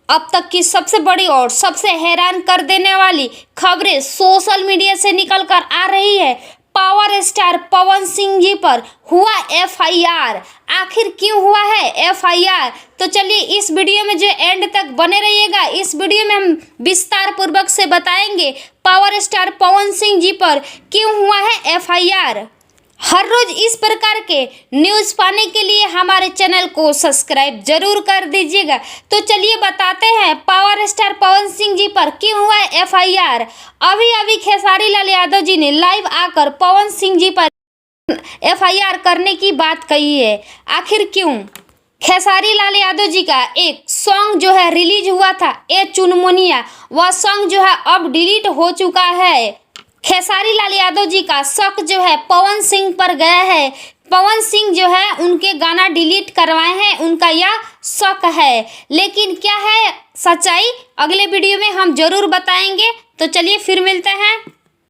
अब तक की सबसे बड़ी और सबसे हैरान कर देने वाली खबरें सोशल मीडिया से निकल कर आ रही है। पावर स्टार पवन सिंह जी पर हुआ एफआईआर। आखिर क्यों हुआ है एफआईआर? तो चलिए इस वीडियो में जो एंड तक बने रहिएगा। इस वीडियो में हम विस्तार पूर्वक से बताएंगे पावर स्टार पवन सिंह जी पर क्यों हुआ है एफआईआर। हर रोज इस प्रकार के न्यूज़ पाने के लिए हमारे चैनल को सब्सक्राइब जरूर कर दीजिएगा। तो चलिए बताते हैं पावर स्टार पवन सिंह जी पर क्यों हुआ है एफआईआर। अभी खेसारी लाल यादव जी ने लाइव आकर पवन सिंह जी पर एफआईआर करने की बात कही है। आखिर क्यों? खेसारी लाल यादव जी का एक सॉन्ग जो है रिलीज हुआ था, ए चुनमुनिया, वह सॉन्ग जो है अब डिलीट हो चुका है। खेसारी लाल यादव जी का शक जो है पवन सिंह पर गया है। पवन सिंह जो है उनके गाना डिलीट करवाए हैं, उनका यह शक है। लेकिन क्या है सच्चाई, अगले वीडियो में हम जरूर बताएंगे। तो चलिए फिर मिलते हैं।